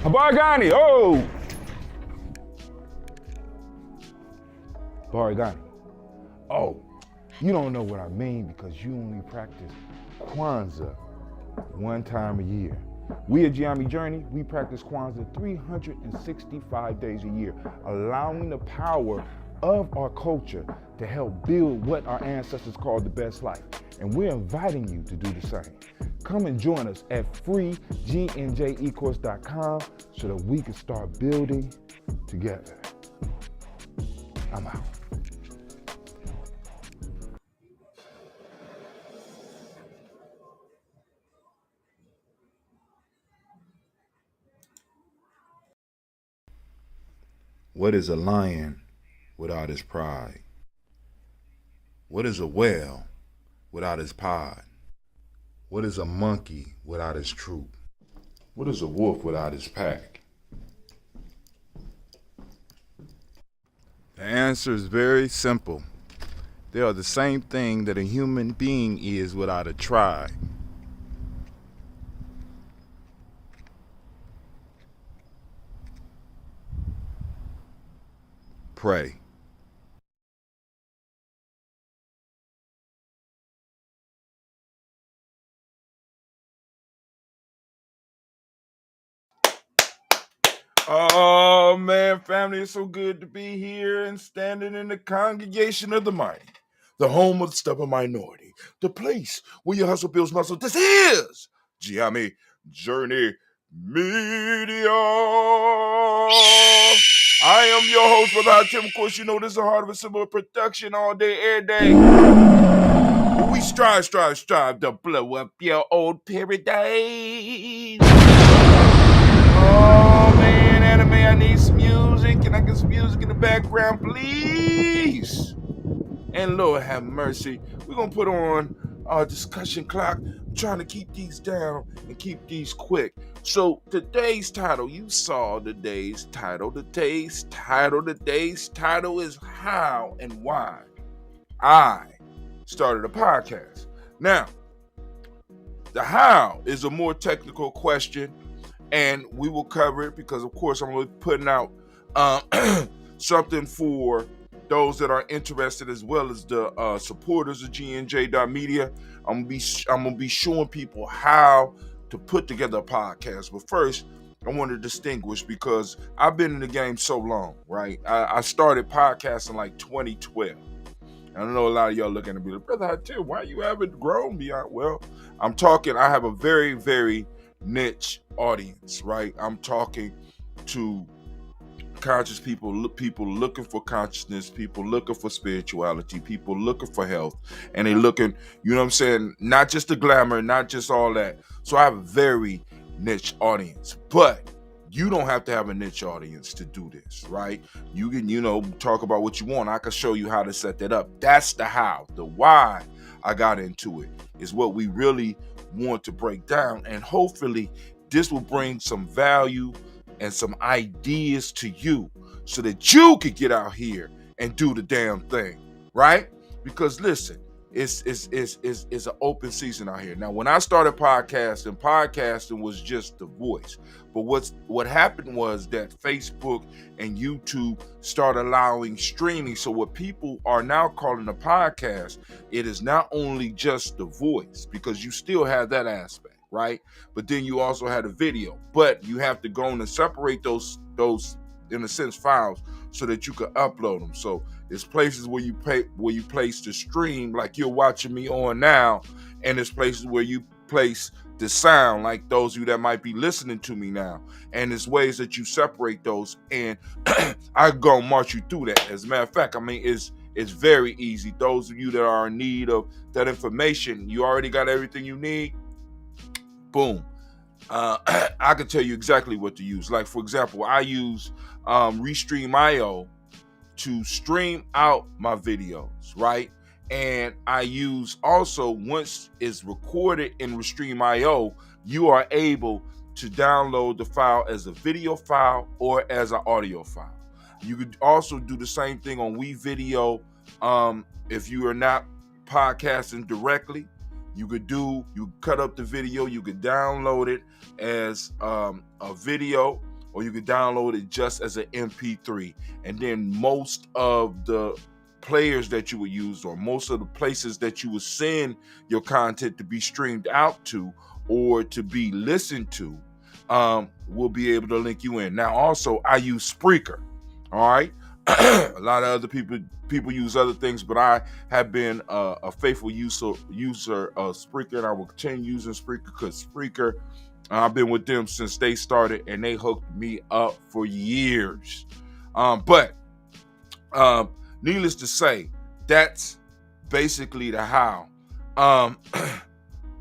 Bargani, oh! Bargani. Oh, you don't know what I mean because you only practice Kwanzaa one time a year. We at Gye-Nyame Journey, we practice Kwanzaa 365 days a year, allowing the power of our culture to help build what our ancestors called the best life. And we're inviting you to do the same. Come and join us at freegnjecourse.com so that we can start building together. I'm out. What is a lion without his pride? What is a whale without his pod? What is a monkey without his troop? What is a wolf without his pack? The answer is very simple. They are the same thing that a human being is without a tribe. Pray. Oh man, family, it's so good to be here and standing in the congregation of the mighty, the home of the stubborn minority, the place where your hustle builds muscle. This is Gye-Nyame Journey Media. I am your host, Brother Tim. Of course, you know this is a heart of a similar production all day, every day. We strive to blow up your old paradise. Oh man, anime, I need some music. Can I get some music in the background, please? And Lord have mercy, we're gonna put on our discussion clock. I'm trying to keep these down and keep these quick. So today's title, you saw today's title. Today's title is how and why I started a podcast. Now, the how is a more technical question, and we will cover it because, of course, I'm going to be putting out something for those that are interested, as well as the supporters of GNJ.media. I'm gonna be showing people how to put together a podcast. But first, I want to distinguish because I've been in the game so long, right? I started podcasting like 2012. I know a lot of y'all looking at me like, Brother Hatim, why you haven't grown beyond? Well, I have a very, very niche audience, right? I'm talking to conscious people looking for consciousness, people looking for spirituality, people looking for health, and they looking, you know what I'm saying, not just the glamour, not just all that. So I have a very niche audience, but you don't have to have a niche audience to do this, right? You can, talk about what you want. I can show you how to set that up. That's the how. The why I got into it is what we really want to break down, and hopefully this will bring some value and some ideas to you so that you could get out here and do the damn thing, right? Because listen, it's an open season out here. Now, when I started podcasting was just the voice. But what happened was that Facebook and YouTube started allowing streaming. So what people are now calling a podcast, it is not only just the voice, because you still have that aspect, right? But then you also had a video. But you have to go and separate those in a sense files so that you can upload them. So there's places where you place the stream, like you're watching me on now, and there's places where you place the sound, like those of you that might be listening to me now. And there's ways that you separate those, and I go march you through that. As a matter of fact, I mean, it's very easy. Those of you that are in need of that information, you already got everything you need. Boom. I can tell you exactly what to use. Like, for example, I use Restream.io to stream out my videos, right? And I use also, once it's recorded in Restream.io, you are able to download the file as a video file or as an audio file. You could also do the same thing on WeVideo. If you are not podcasting directly, you cut up the video, you could download it as a video, or you can download it just as an MP3. And then most of the players that you would use, or most of the places that you would send your content to be streamed out to or to be listened to, will be able to link you in. Now, also, I use Spreaker. All right. A lot of other people use other things, but I have been a faithful user of Spreaker, and I will continue using Spreaker because Spreaker, I've been with them since they started, and they hooked me up for years. But needless to say, that's basically the how.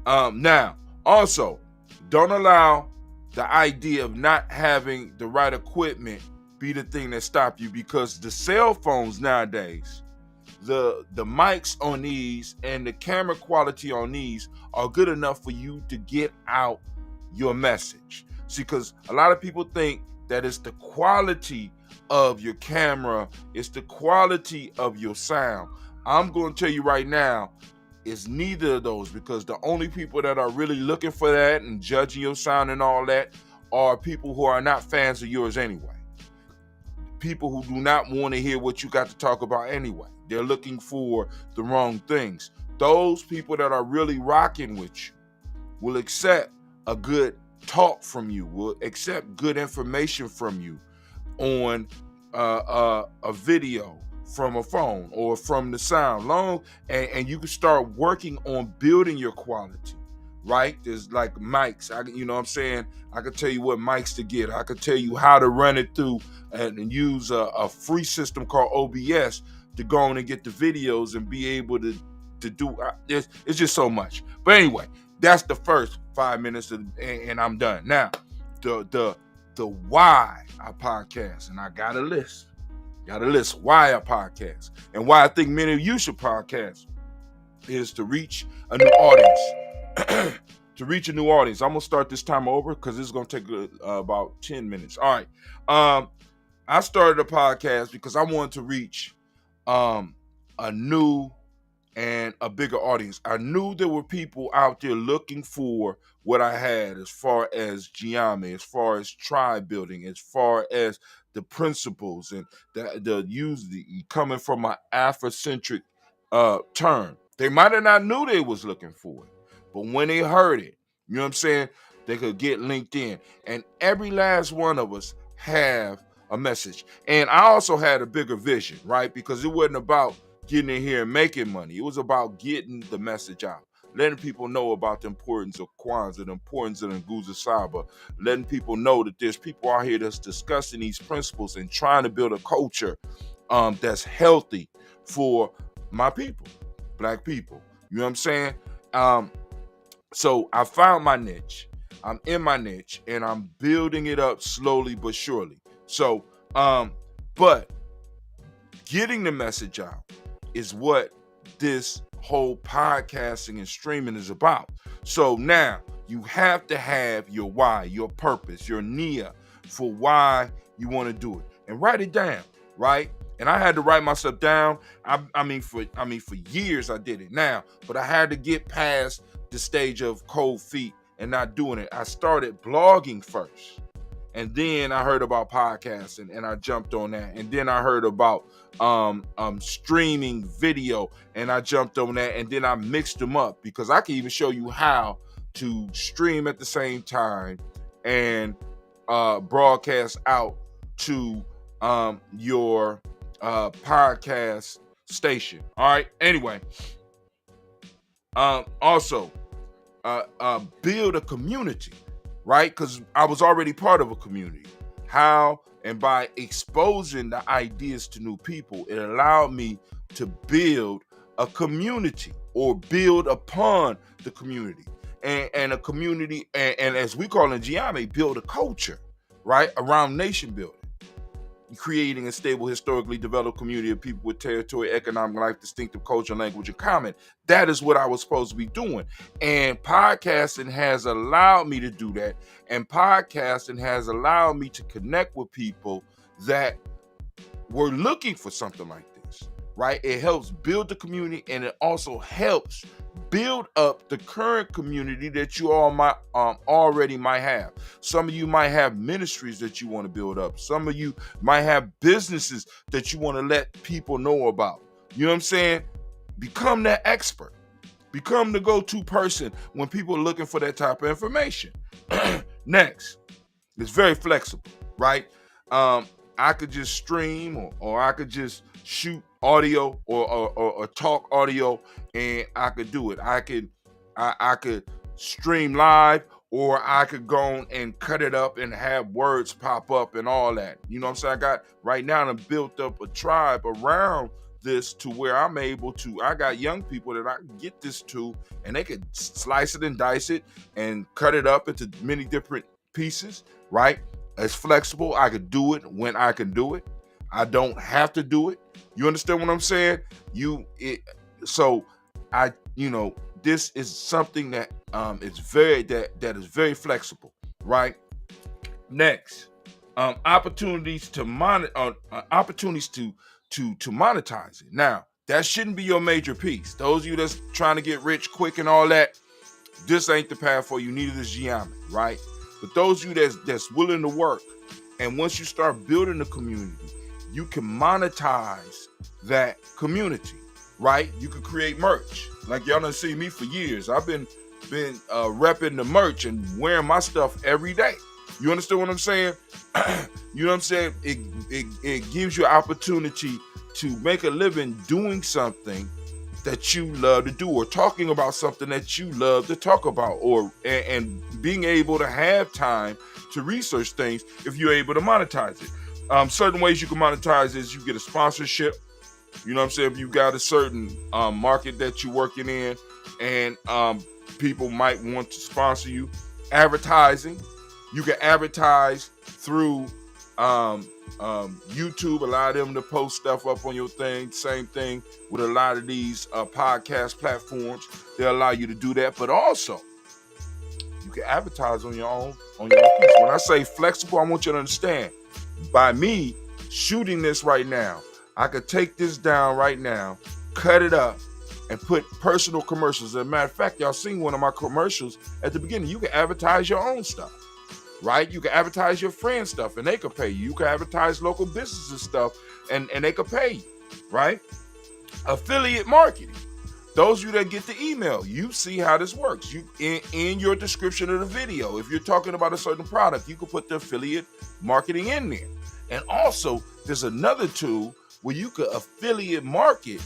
Now, also, don't allow the idea of not having the right equipment be the thing that stop you, because the cell phones nowadays, the mics on these and the camera quality on these are good enough for you to get out your message. See, because a lot of people think that it's the quality of your camera, it's the quality of your sound. I'm going to tell you right now, it's neither of those, because the only people that are really looking for that and judging your sound and all that are people who are not fans of yours anyway. People who do not want to hear what you got to talk about anyway. They're looking for the wrong things. Those people that are really rocking with you will accept a good talk from you, will accept good information from you on a video, from a phone, or from the sound and you can start working on building your quality, right? There's like mics, you know what I'm saying? I can tell you what mics to get. I can tell you how to run it through and use a free system called OBS to go on and get the videos and be able to do. It's just so much. But anyway, that's the first 5 minutes and I'm done. Now, the why I podcast, and I got a list. Why I podcast and why I think many of you should podcast is to reach a new audience. To reach a new audience. I'm gonna start this time over because this is gonna take about 10 minutes. All right. I started a podcast because I wanted to reach a new and a bigger audience. I knew there were people out there looking for what I had as far as Gye-Nyame, as far as tribe building, as far as the principles and the usually coming from an Afrocentric term. They might have not knew they was looking for it, but when they heard it, you know what I'm saying, they could get linked in. And every last one of us have a message. And I also had a bigger vision, right? Because it wasn't about getting in here and making money. It was about getting the message out, letting people know about the importance of Kwanzaa, the importance of Nguzo Saba, letting people know that there's people out here that's discussing these principles and trying to build a culture that's healthy for my people, Black people. You know what I'm saying? So I found my niche. I'm in my niche and I'm building it up slowly but surely. So, but getting the message out is what this whole podcasting and streaming is about. So now you have to have your why, your purpose, your nia for why you want to do it, and write it down, right? And I had to write myself down. I mean, for years I did it now, but I had to get past the stage of cold feet and not doing it. I started blogging first, and then I heard about podcasting and I jumped on that. And then I heard about streaming video and I jumped on that. And then I mixed them up because I can even show you how to stream at the same time and broadcast out to your podcast station. All right. Anyway, also build a community, right? Because I was already part of a community. How? And by exposing the ideas to new people, it allowed me to build a community or build upon the community. And a community, and as we call it in Gye-Nyame, build a culture, right? Around nation building. Creating a stable, historically developed community of people with territory, economic life, distinctive culture, language in common. That is what I was supposed to be doing. And podcasting has allowed me to do that. And podcasting has allowed me to connect with people that were looking for something like this, right? It helps build the community, and it also helps build up the current community that you all might already might have. Some of you might have ministries that you want to build up. Some of you might have businesses that you want to let people know about. You know what I'm saying? Become that expert. Become the go-to person when people are looking for that type of information. Next, it's very flexible, right? I could just stream or I could just shoot audio or talk audio, and I could do it. I could stream live, or I could go on and cut it up and have words pop up and all that. You know what I'm saying? I got right now and built up a tribe around this to where I'm able to, I got young people that I can get this to, and they could slice it and dice it and cut it up into many different pieces, right? It's flexible. I could do it when I can do it. I don't have to do it. You understand what I'm saying? This is something that that is very flexible, right? Next, opportunities to monetize it. Now, that shouldn't be your major piece. Those of you that's trying to get rich quick and all that, this ain't the path for you. Neither is Gye-Nyame, right? But those of you that's willing to work, and once you start building the community, you can monetize that community, right? You can create merch. Like y'all done see me for years. I've been repping the merch and wearing my stuff every day. You understand what I'm saying? You know what I'm saying? It gives you an opportunity to make a living doing something that you love to do, or talking about something that you love to talk about, or and being able to have time to research things if you're able to monetize it. Certain ways you can monetize is you get a sponsorship. You know what I'm saying? If you got a certain market that you're working in, and people might want to sponsor you. Advertising. You can advertise through YouTube. Allow them to post stuff up on your thing. Same thing with a lot of these podcast platforms. They allow you to do that. But also, you can advertise on your own piece. When I say flexible, I want you to understand. By me shooting this right now, I could take this down right now, cut it up, and put personal commercials. As a matter of fact, y'all seen one of my commercials at the beginning. You can advertise your own stuff, right? You can advertise your friend's stuff and they could pay you. You can advertise local businesses stuff and they could pay you, right? Affiliate marketing. Those of you that get the email, you see how this works. You in your description of the video, if you're talking about a certain product, you can put the affiliate marketing in there. And also, there's another tool where you could affiliate market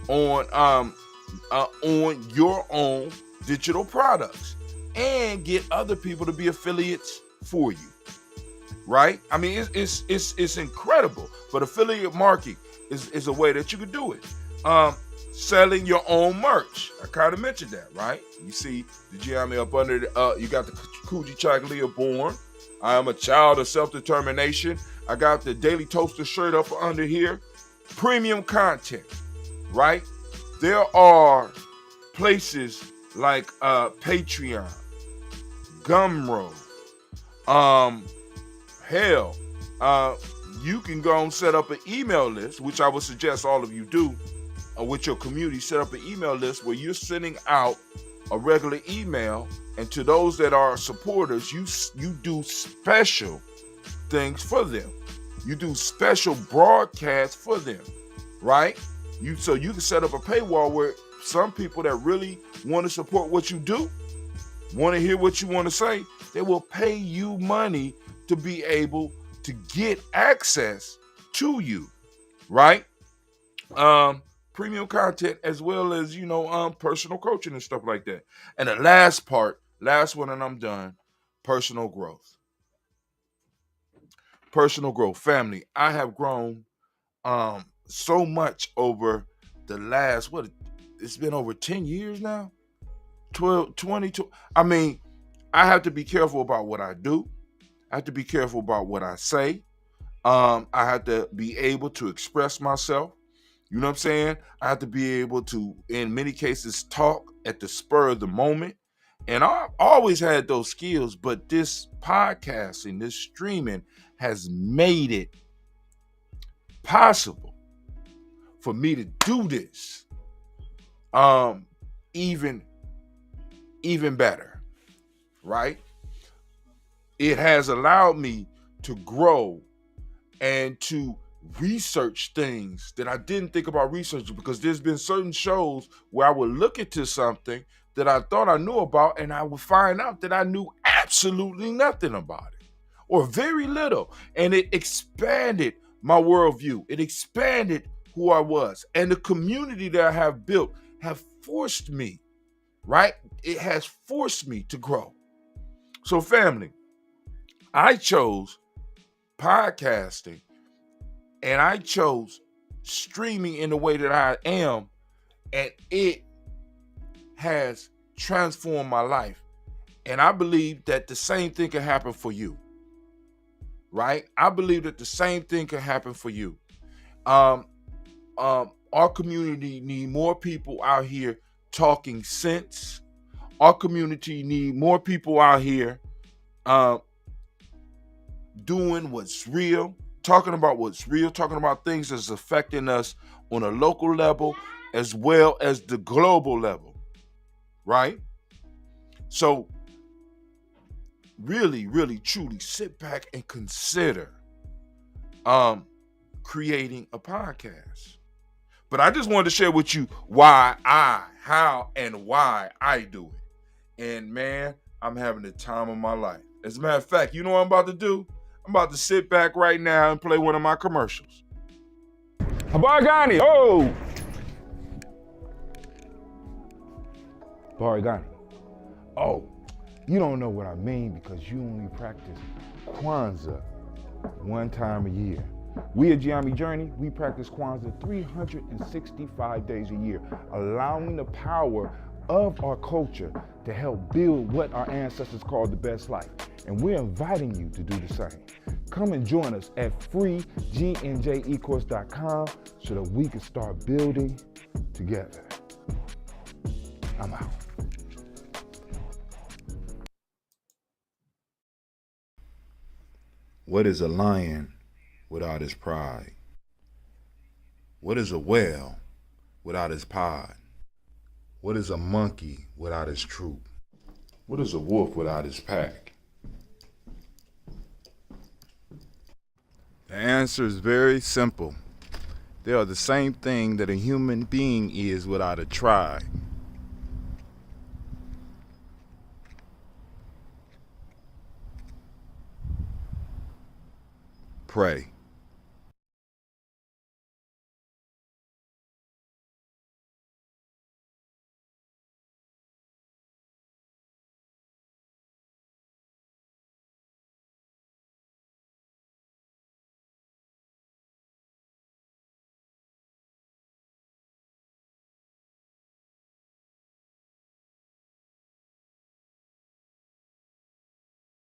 on your own digital products and get other people to be affiliates for you, right? I mean, it's incredible. But affiliate marketing is a way that you could do it. Selling your own merch. I kind of mentioned that, right? You see the Gye-Nyame up under you got the Coogee Chocolate born. I am a child of self-determination. I got the Daily Toaster shirt up under here. Premium content, right? There are places like Patreon, Gumroad, you can go and set up an email list, which I would suggest all of you do, with your community. Set up an email list where you're sending out a regular email, and to those that are supporters, you do special things for them. You do special broadcasts for them, right? So you can set up a paywall where some people that really want to support what you do, want to hear what you want to say, they will pay you money to be able to get access to you, right? Premium content, as well as, personal coaching and stuff like that. And the last one, and I'm done, personal growth. Personal growth. Family, I have grown so much over the last, it's been over 10 years now? 12, 22. I mean, I have to be careful about what I do. I have to be careful about what I say. I have to be able to express myself. You know what I'm saying? I have to be able to, in many cases, talk at the spur of the moment. And I've always had those skills, but this podcasting, this streaming has made it possible for me to do this even better, right? It has allowed me to grow and to research things that I didn't think about researching, because there's been certain shows where I would look into something that I thought I knew about, and I would find out that I knew absolutely nothing about it, or very little. And it expanded my worldview. It expanded who I was. And the community that I have built have forced me, right? It has forced me to grow. So family, I chose podcasting, and I chose streaming in the way that I am, and it has transformed my life. And I believe that the same thing can happen for you, right? I believe that the same thing can happen for you. Our community need more people out here talking sense. Our community need more people out here doing what's real, talking about what's real, talking about things that's affecting us on a local level as well as the global level, right? So really, really, truly sit back and consider creating a podcast. But I just wanted to share with you how and why I do it. And man, I'm having the time of my life. As a matter of fact, you know what I'm about to do? I'm about to sit back right now and play one of my commercials. Gye-Nyame, oh! Gye-Nyame, oh, you don't know what I mean because you only practice Kwanzaa one time a year. We at Gye-Nyame Journey, we practice Kwanzaa 365 days a year, allowing the power of our culture to help build what our ancestors called the best life. And we're inviting you to do the same. Come and join us at freegnjecourse.com so that we can start building together. I'm out. What is a lion without his pride? What is a whale without his pod? What is a monkey without his troop? What is a wolf without his pack? The answer is very simple. They are the same thing that a human being is without a tribe. Pray.